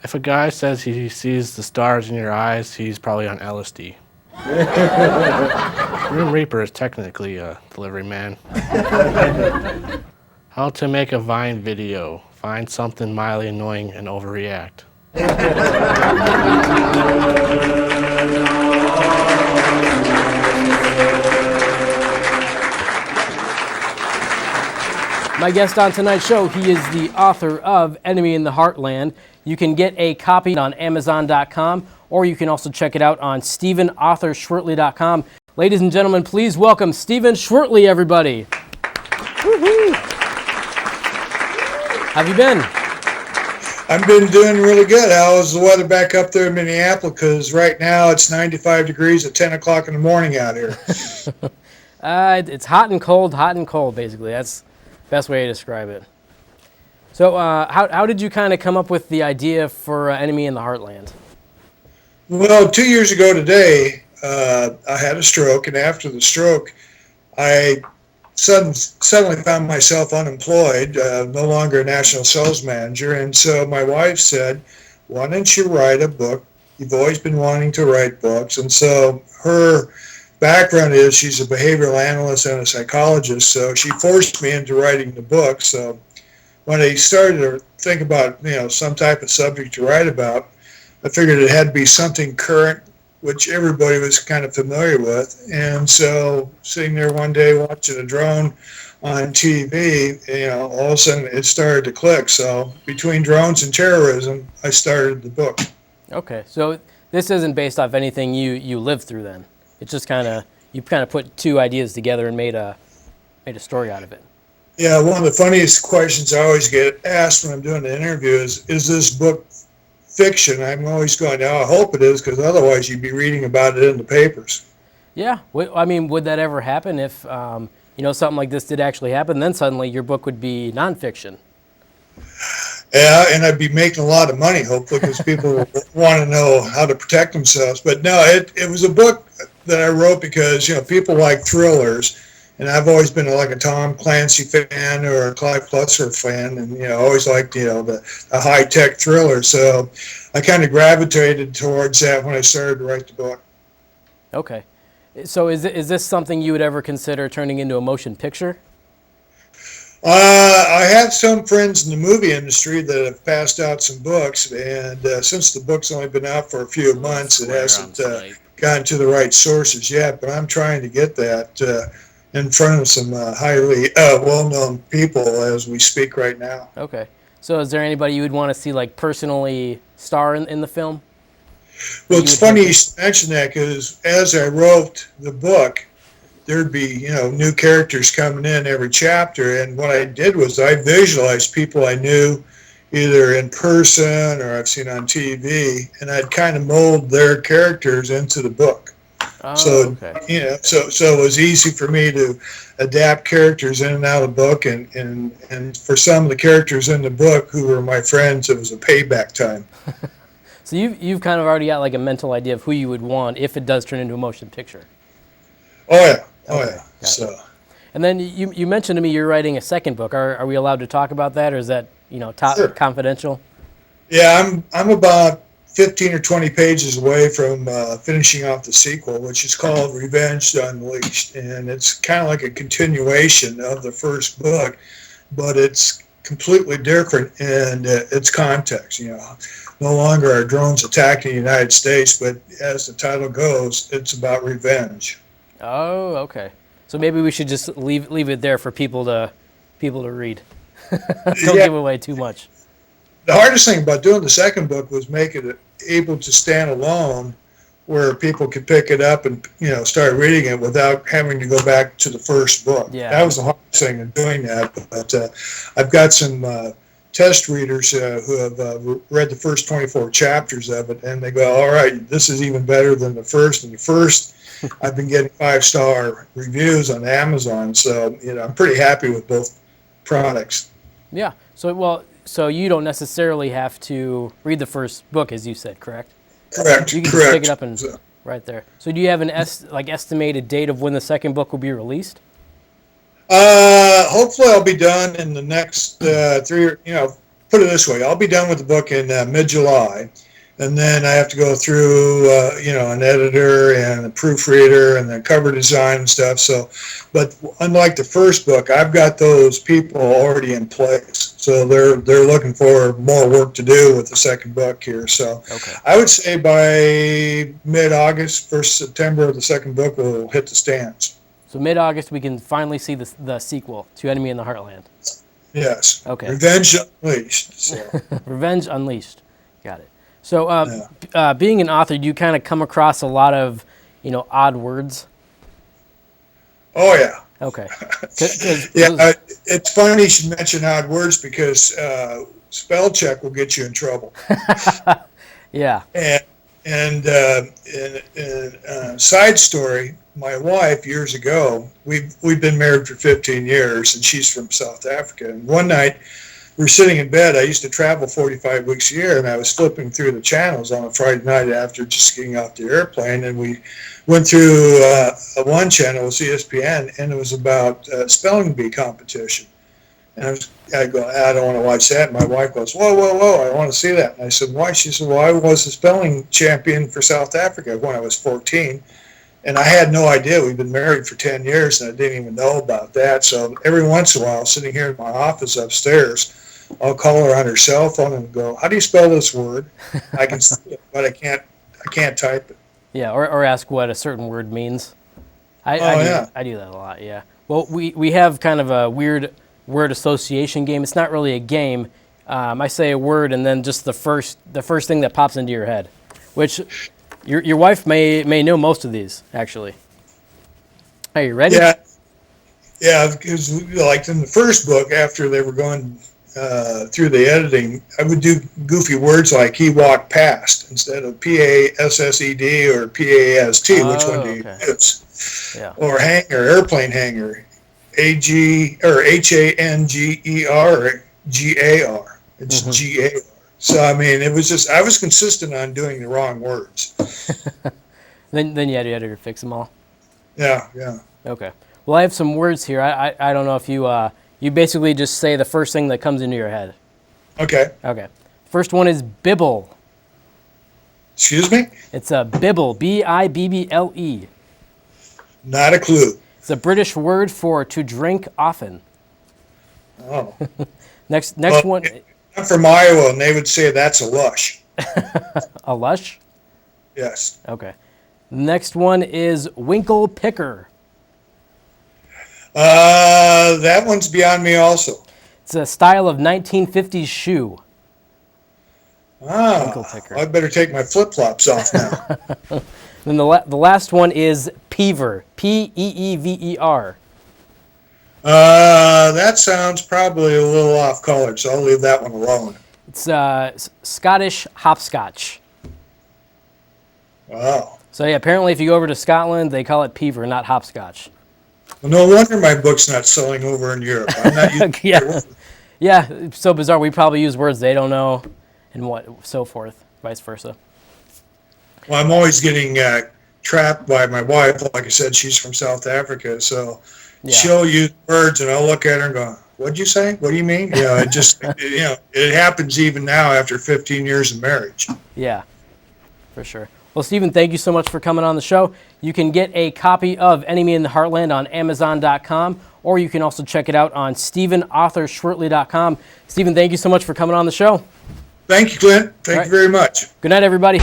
If a guy says he sees the stars in your eyes, he's probably on LSD. Grim Reaper is technically a delivery man. How to make a Vine video. Find something mildly annoying and overreact. My guest on tonight's show, he is the author of Enemy in the Heartland. You can get a copy on Amazon.com, or you can also check it out on StephenAuthorSchwertley.com. Ladies and gentlemen, please welcome Stephen Schwertley, everybody. Woo-hoo. How have you been? I've been doing really good. How's the weather back up there in Minneapolis? Because right now it's 95 degrees at 10 o'clock in the morning out here. It's hot and cold, basically. That's the best way to describe it. So how did you kind of come up with the idea for Enemy in the Heartland? Well, 2 years ago today, I had a stroke, and after the stroke, I suddenly found myself unemployed, no longer a national sales manager, and so my wife said, why don't you write a book? You've always been wanting to write books, and so her background is she's a behavioral analyst and a psychologist, so she forced me into writing the book. So when I started to think about, some type of subject to write about, I figured it had to be something current, which everybody was kind of familiar with. And so sitting there one day watching a drone on TV, all of a sudden it started to click. So between drones and terrorism, I started the book. Okay, so this isn't based off anything you lived through then. It's just you put two ideas together and made a story out of it. Yeah, one of the funniest questions I always get asked when I'm doing an interview is this book fiction? I'm always going, I hope it is, because otherwise you'd be reading about it in the papers. Yeah, I mean, would that ever happen if, something like this did actually happen? Then suddenly your book would be nonfiction. Yeah, and I'd be making a lot of money, hopefully, because people want to know how to protect themselves. But no, it was a book that I wrote because, people like thrillers. And I've always been like a Tom Clancy fan or a Clive Plusser fan, and always liked the high-tech thriller. So I kind of gravitated towards that when I started to write the book. Okay, so is this something you would ever consider turning into a motion picture? I have some friends in the movie industry that have passed out some books, and since the book's only been out for a few months, it hasn't gotten to the right sources yet. But I'm trying to get that in front of some highly well-known people as we speak right now. Okay. So is there anybody you would want to see personally star in the film? Well, it's funny you mention that, because as I wrote the book, there'd be, new characters coming in every chapter. And what I did was I visualized people I knew either in person or I've seen on TV, and I'd kind of mold their characters into the book. Oh, so, okay. So it was easy for me to adapt characters in and out of the book, and for some of the characters in the book who were my friends, it was a payback time. So you've kind of already got a mental idea of who you would want if it does turn into a motion picture. Oh yeah, Okay. yeah. So. And then you mentioned to me you're writing a second book. Are we allowed to talk about that, or is that top Sure. confidential? Yeah, I'm about 15 or 20 pages away from finishing off the sequel, which is called Revenge Unleashed, and it's kind of like a continuation of the first book, but it's completely different in its context. No longer are drones attacking the United States, but as the title goes, it's about revenge. Oh, okay. So maybe we should just leave it there for people to read. Don't give away too much. The hardest thing about doing the second book was making it able to stand alone, where people could pick it up and start reading it without having to go back to the first book. Yeah. That was the hardest thing in doing that. But I've got some test readers who have read the first 24 chapters of it, and they go, all right, this is even better than the first. And the first, I've been getting 5-star reviews on Amazon, so I'm pretty happy with both products. Yeah. So you don't necessarily have to read the first book, as you said, correct? Correct. You can just pick it up and right there. So do you have an estimated date of when the second book will be released? Hopefully I'll be done in the next put it this way, I'll be done with the book in mid-July. And then I have to go through, an editor and a proofreader and then cover design and stuff. So, but unlike the first book, I've got those people already in place. So they're looking for more work to do with the second book here. So Okay. I would say by mid-August, 1st September, the second book will hit the stands. So mid-August, we can finally see the sequel to Enemy in the Heartland. Yes. Okay. Revenge Unleashed. So. Revenge Unleashed. Got it. So being an author, do you kind of come across a lot of, odd words? Oh, yeah. Okay. Yeah, it's funny you should mention odd words because spell check will get you in trouble. Yeah. And side story, my wife years ago, we've been married for 15 years, and she's from South Africa. And one night we were sitting in bed. I used to travel 45 weeks a year, and I was flipping through the channels on a Friday night after just getting off the airplane, and we went through one channel, it was ESPN, and it was about spelling bee competition. And I go, I don't want to watch that. And my wife goes, whoa, I want to see that. And I said, why? She said, well, I was the spelling champion for South Africa when I was 14. And I had no idea. We've been married for 10 years, and I didn't even know about that. So every once in a while, sitting here in my office upstairs, I'll call her on her cell phone and go, how do you spell this word? I can see it, but I can't type it. Yeah, or ask what a certain word means. I do that a lot, yeah. Well, we have kind of a weird word association game. It's not really a game. I say a word and then just the first thing that pops into your head, which your wife may know most of these, actually. Are you ready? Yeah, because like in the first book, after they were going through the editing, I would do goofy words like he walked past instead of P-A-S-S-E-D or P-A-S-T. Which one do you use? Yeah. Or hanger, airplane hanger, A-G or H-A-N-G-E-R or G-A-R. It's G-A-R. So, I mean, it was just, I was consistent on doing the wrong words. Then you had your editor fix them all? Yeah. Okay. Well, I have some words here. I don't know if you basically just say the first thing that comes into your head. Okay. First one is bibble. Excuse me? It's a bibble, B-I-B-B-L-E. Not a clue. It's a British word for to drink often. Oh. Next one. I'm from Iowa, and they would say that's a lush. A lush? Yes. Okay. Next one is winkle picker. That one's beyond me also. It's a style of 1950s shoe. Winkle picker. I better take my flip-flops off now. Then the last one is peever, P-E-E-V-E-R. That sounds probably a little off-color, so I'll leave that one alone. It's Scottish hopscotch. Wow. So yeah, apparently if you go over to Scotland, they call it peever, not hopscotch. Well, no wonder my book's not selling over in Europe. I'm not using Yeah, it's so bizarre. We probably use words they don't know and so forth, vice versa. Well, I'm always getting trapped by my wife. Like I said, she's from South Africa, so she'll use words, and I'll look at her and go, what'd you say? What do you mean? It just, it happens even now after 15 years of marriage. Yeah, for sure. Well, Stephen, thank you so much for coming on the show. You can get a copy of Enemy in the Heartland on Amazon.com, or you can also check it out on StephenAuthorSchwertley.com. Stephen, thank you so much for coming on the show. Thank you, Clint. Thank you very much. Good night, everybody.